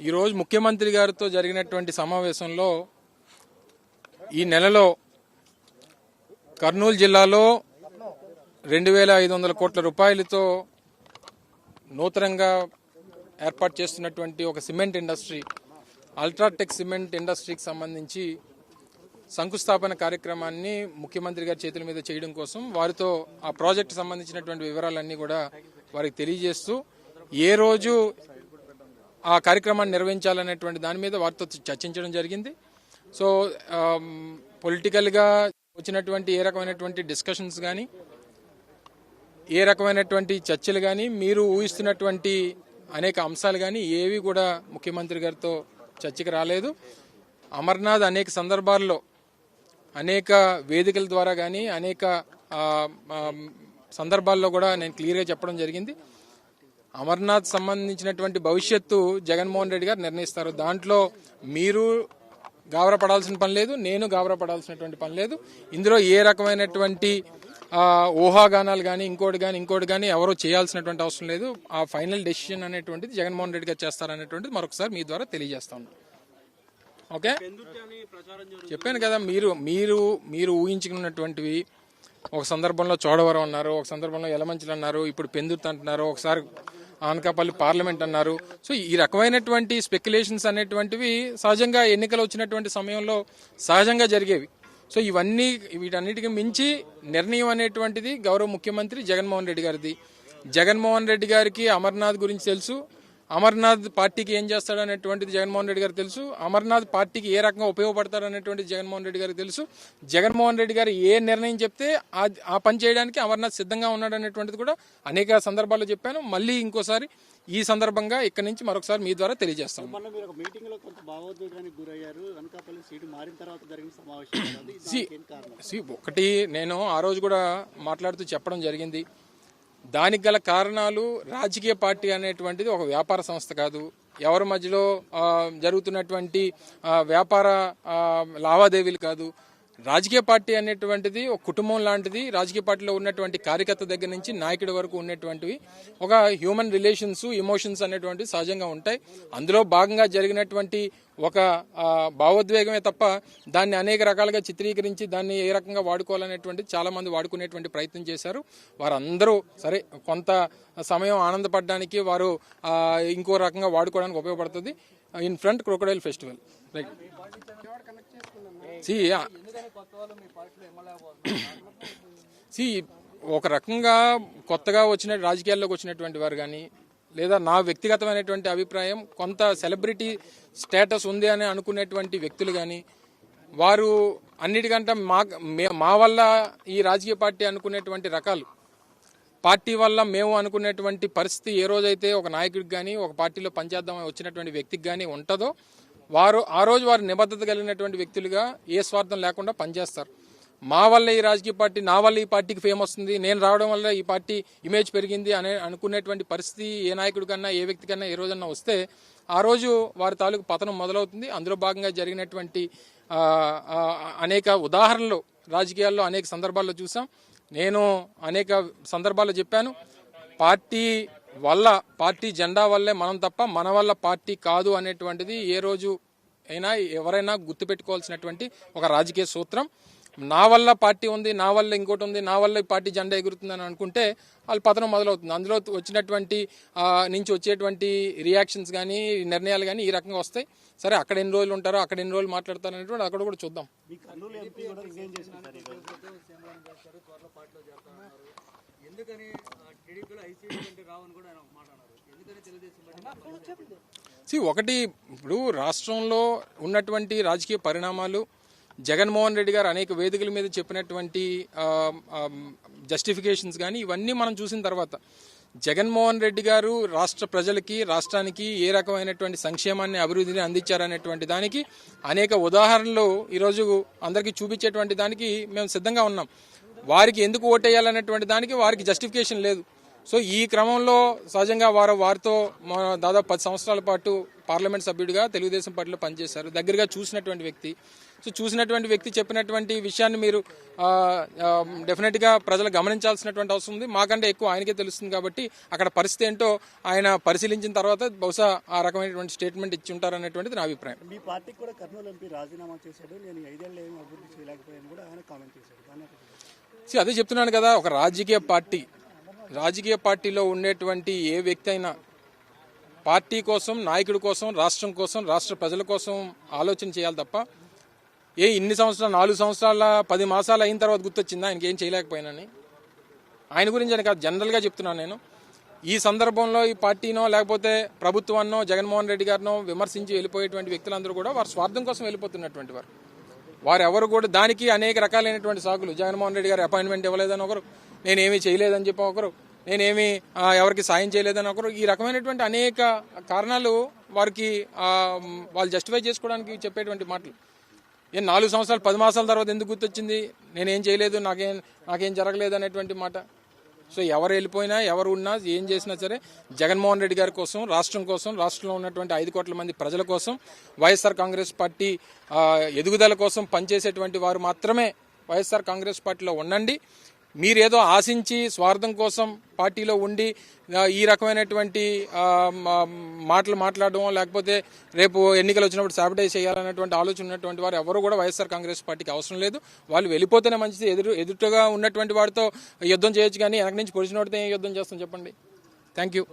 ఈరోజు ముఖ్యమంత్రి గారితో జరిగినటువంటి సమావేశంలో ఈ నెలలో కర్నూలు జిల్లాలో 2,500 కోట్ల రూపాయలతో నూతనంగా ఏర్పాటు చేస్తున్నటువంటి ఒక సిమెంట్ ఇండస్ట్రీ, అల్ట్రాటెక్ సిమెంట్ ఇండస్ట్రీకి సంబంధించి శంకుస్థాపన కార్యక్రమాన్ని ముఖ్యమంత్రి గారి చేతుల మీద చేయడం కోసం వారితో ఆ ప్రాజెక్టు సంబంధించినటువంటి వివరాలన్నీ కూడా వారికి తెలియజేస్తూ ఏ రోజు ఆ కార్యక్రమాన్ని నిర్వహించాలనేటువంటి దాని మీద వారితో చర్చించడం జరిగింది. సో పొలిటికల్గా వచ్చినటువంటి ఏ రకమైనటువంటి డిస్కషన్స్ కానీ, ఏ రకమైనటువంటి చర్చలు కానీ, మీరు ఊహిస్తున్నటువంటి అనేక అంశాలు కానీ ఏవి కూడా ముఖ్యమంత్రి గారితో చర్చకు రాలేదు. అమర్నాథ్ అనేక సందర్భాల్లో అనేక వేదికల ద్వారా కానీ అనేక సందర్భాల్లో కూడా నేను క్లియర్గా చెప్పడం జరిగింది. అమర్నాథ్ సంబంధించినటువంటి భవిష్యత్తు జగన్మోహన్ రెడ్డి గారు నిర్ణయిస్తారు. దాంట్లో మీరు గాబరపడాల్సిన పని లేదు, నేను గాబరపడాల్సినటువంటి పని లేదు. ఇందులో ఏ రకమైనటువంటి ఊహాగానాలు కానీ ఇంకోటి కానీ ఎవరో చేయాల్సినటువంటి అవసరం లేదు. ఆ ఫైనల్ డెసిషన్ అనేటువంటిది జగన్మోహన్ రెడ్డి గారు చేస్తారనేటువంటిది మరొకసారి మీ ద్వారా తెలియజేస్తాను. ఓకే, చెప్పాను కదా, మీరు ఊహించుకున్నటువంటివి ఒక సందర్భంలో చోడవరం అన్నారు, ఒక సందర్భంలో యలమంచిలి అన్నారు, ఇప్పుడు పెందుర్తి అంటున్నారు, ఒకసారి అనకాపల్లి పార్లమెంట్ అన్నారు. సో ఈ రకమైనటువంటి స్పెక్యులేషన్స్ అనేటువంటివి సహజంగా ఎన్నికలు వచ్చినటువంటి సమయంలో సహజంగా జరిగేవి. సో వీటన్నిటికీ మించి నిర్ణయం అనేటువంటిది గౌరవ ముఖ్యమంత్రి జగన్మోహన్ రెడ్డి గారిది. జగన్మోహన్ రెడ్డి గారికి అమర్నాథ్ గురించి తెలుసు, అమర్నాథ్ పార్టీకి ఏం చేస్తాడనేటువంటిది జగన్మోహన్ రెడ్డి గారికి తెలుసు, అమర్నాథ్ పార్టీకి ఏ రకంగా ఉపయోగపడతాడనేటువంటిది జగన్మోహన్ రెడ్డి గారికి తెలుసు. జగన్మోహన్ రెడ్డి గారు ఏ నిర్ణయం చెప్తే ఆ పని చేయడానికి అమర్నాథ్ సిద్ధంగా ఉన్నాడనేటువంటిది కూడా అనేక సందర్భాల్లో చెప్పాను. మళ్ళీ ఇంకోసారి ఈ సందర్భంగా ఇక్కడి నుంచి మరొకసారి మీ ద్వారా తెలియజేస్తాం. ఒకటి నేను ఆ రోజు కూడా మాట్లాడుతూ చెప్పడం జరిగింది. దానికి గల కారణాలు, రాజకీయ పార్టీ అనేటువంటిది ఒక వ్యాపార సంస్థ కాదు. ఎవరి మధ్యలో జరుగుతున్నటువంటి వ్యాపార లావాదేవీలు కాదు. రాజకీయ పార్టీ అనేటువంటిది ఒక కుటుంబం లాంటిది. రాజకీయ పార్టీలో ఉన్నటువంటి కార్యకర్త దగ్గర నుంచి నాయకుడి వరకు ఉన్నటువంటివి ఒక హ్యూమన్ రిలేషన్స్, ఎమోషన్స్ అనేటువంటివి సహజంగా ఉంటాయి. అందులో భాగంగా జరిగినటువంటి ఒక భావోద్వేగమే తప్ప దాన్ని అనేక రకాలుగా చిత్రీకరించి దాన్ని ఏ రకంగా వాడుకోవాలనేటువంటిది చాలా మంది వాడుకునేటువంటి ప్రయత్నం చేశారు. వారందరూ సరే కొంత సమయం ఆనందపడడానికి వారు ఇంకో రకంగా వాడుకోవడానికి ఉపయోగపడుతుంది. In front crocodile festival right. ఒక రకంగా కొత్తగా రాజకీయాల్లోకి వచ్చినటువంటి వారు కానీ, లేదా నా వ్యక్తిగతమైనటువంటి అభిప్రాయం, కొంత సెలబ్రిటీ స్టేటస్ ఉంది అని అనుకునేటువంటి వ్యక్తులు కానీ, వారు అన్నిటికంటే మా వల్ల ఈ రాజకీయ పార్టీ అనుకునేటువంటి రకాలు, పార్టీ వల్ల మేము అనుకునేటువంటి పరిస్థితి ఏ రోజైతే ఒక నాయకుడికి కానీ ఒక పార్టీలో పనిచేద్దామని వచ్చినటువంటి వ్యక్తికి కానీ ఉంటుందో ఆ రోజు వారు నిబద్ధత కలిగినటువంటి వ్యక్తులుగా ఏ స్వార్థం లేకుండా పనిచేస్తారు. మా వల్ల ఈ రాజకీయ పార్టీ, నా వల్ల ఈ పార్టీకి ఫేమ్ వస్తుంది, నేను రావడం వల్ల ఈ పార్టీ ఇమేజ్ పెరిగింది అనుకునేటువంటి పరిస్థితి ఏ నాయకుడి కన్నా ఏ వ్యక్తి కన్నా ఏ రోజన్నా వస్తే ఆ రోజు వారి తాలూకు పతనం మొదలవుతుంది. అందులో భాగంగా జరిగినటువంటి అనేక ఉదాహరణలు రాజకీయాల్లో అనేక సందర్భాల్లో చూసాం. నేను అనేక సందర్భాల్లో చెప్పాను, పార్టీ జెండా వల్లే మనం తప్ప మన వల్ల పార్టీ కాదు అనేటువంటిది ఏ రోజు అయినా ఎవరైనా గుర్తుపెట్టుకోవాల్సినటువంటి ఒక రాజకీయ సూత్రం. నా వల్ల పార్టీ ఉంది, నా వల్ల ఇంకోటి ఉంది, నా వల్ల ఈ పార్టీ జెండా ఎగురుతుందని అనుకుంటే వాళ్ళ పతనం మొదలవుతుంది. అందులో వచ్చినటువంటి నుంచి వచ్చేటువంటి రియాక్షన్స్ కానీ నిర్ణయాలు కానీ ఈ రకంగా వస్తాయి. సరే, అక్కడ ఎన్ని రోజులు ఉంటారో, అక్కడ ఎన్ని రోజులు మాట్లాడతారో అనేటువంటి అక్కడ కూడా చూద్దాం. ఒకటి, ఇప్పుడు రాష్ట్రంలో ఉన్నటువంటి రాజకీయ పరిణామాలు, జగన్మోహన్ రెడ్డి గారు అనేక వేదికల మీద చెప్పినటువంటి జస్టిఫికేషన్స్ కానీ ఇవన్నీ మనం చూసిన తర్వాత జగన్మోహన్ రెడ్డి గారు రాష్ట్ర ప్రజలకి, రాష్ట్రానికి ఏ రకమైనటువంటి సంక్షేమాన్ని, అభివృద్ధిని అందించారనేటువంటి దానికి అనేక ఉదాహరణలు ఈరోజు అందరికీ చూపించేటువంటి దానికి మేము సిద్ధంగా ఉన్నాం. వారికి ఎందుకు ఓటేయాలనేటువంటి దానికి వారికి జస్టిఫికేషన్ లేదు. సో ఈ క్రమంలో సహజంగా వారితో దాదాపు 10 సంవత్సరాల పాటు పార్లమెంట్ సభ్యుడిగా తెలుగుదేశం పార్టీలో పనిచేశారు, దగ్గరగా చూసినటువంటి వ్యక్తి. సో చూసినటువంటి వ్యక్తి చెప్పినటువంటి విషయాన్ని మీరు డెఫినెట్గా ప్రజలు గమనించాల్సినటువంటి అవసరం ఉంది. మాకంటే ఎక్కువ ఆయనకే తెలుస్తుంది కాబట్టి అక్కడ పరిస్థితి ఏంటో ఆయన పరిశీలించిన తర్వాత బహుశా ఆ రకమైనటువంటి స్టేట్మెంట్ ఇచ్చి ఉంటారనేటువంటిది నా అభిప్రాయం. మీ పార్టీకి కూడా కర్నూలు ఎంపీ రాజీనామా చేశాడు, నేను 5 ఏళ్ళు ఏమి అభివృద్ధి చేయలేకపోయాను కూడా ఆయన కామెంట్ చేశాడు. అదే చెప్తున్నాను కదా, ఒక రాజకీయ పార్టీలో ఉండేటువంటి ఏ వ్యక్తి అయినా పార్టీ కోసం, నాయకుడి కోసం, రాష్ట్రం కోసం, రాష్ట్ర ప్రజల కోసం ఆలోచన చేయాలి తప్ప ఇన్ని సంవత్సరాలు 4 సంవత్సరాల 10 మాసాలు అయిన తర్వాత గుర్తొచ్చిందా ఆయనకి ఏం చేయలేకపోయినని. ఆయన గురించి అని కాదు, జనరల్గా చెప్తున్నాను నేను. ఈ సందర్భంలో ఈ పార్టీనో లేకపోతే ప్రభుత్వాన్నో జగన్మోహన్ రెడ్డి గారినో విమర్శించి వెళ్ళిపోయేటువంటి వ్యక్తులందరూ కూడా వారి స్వార్థం కోసం వెళ్ళిపోతున్నటువంటి వారు ఎవరు కూడా దానికి అనేక రకాలైనటువంటి సాకులు. జగన్మోహన్ రెడ్డి గారు అపాయింట్మెంట్ ఇవ్వలేదని ఒకరు, నేనేమీ చేయలేదని చెప్పి ఒకరు, నేనేమి ఎవరికి సాయం చేయలేదని ఒకరు, ఈ రకమైనటువంటి అనేక కారణాలు వారికి వాళ్ళు జస్టిఫై చేసుకోవడానికి చెప్పేటువంటి మాటలు. 4 సంవత్సరాలు 10 మాసాల తర్వాత ఎందుకు గుర్తొచ్చింది, నేనేం చేయలేదు, నాకేం జరగలేదు అనేటువంటి మాట. సో ఎవరు వెళ్ళిపోయినా, ఎవరు ఉన్నా, ఏం చేసినా సరే జగన్మోహన్ రెడ్డి గారి కోసం, రాష్ట్రం కోసం, రాష్ట్రంలో ఉన్నటువంటి 5 కోట్ల మంది ప్రజల కోసం, వైఎస్ఆర్ కాంగ్రెస్ పార్టీ ఎదుగుదల కోసం పనిచేసేటువంటి వారు మాత్రమే వైఎస్ఆర్ కాంగ్రెస్ పార్టీలో ఉండండి. మీరేదో ఆశించి స్వార్థం కోసం పార్టీలో ఉండి ఈ రకమైనటువంటి మాటలు మాట్లాడడం, లేకపోతే రేపు ఎన్నికలు వచ్చినప్పుడు సాబిటైజ్ చేయాలన్నటువంటి ఆలోచన ఉన్నటువంటి వారు ఎవరు కూడా వైఎస్ఆర్ కాంగ్రెస్ పార్టీకి అవసరం లేదు. వాళ్ళు వెళ్ళిపోతేనే మంచిది. ఎదురుగా ఉన్నటువంటి వాడితో యుద్ధం చేయొచ్చు, కానీ వెనక నుంచి పొడిచిన వాడితో ఏం యుద్ధం చేస్తాం చెప్పండి. Thank you.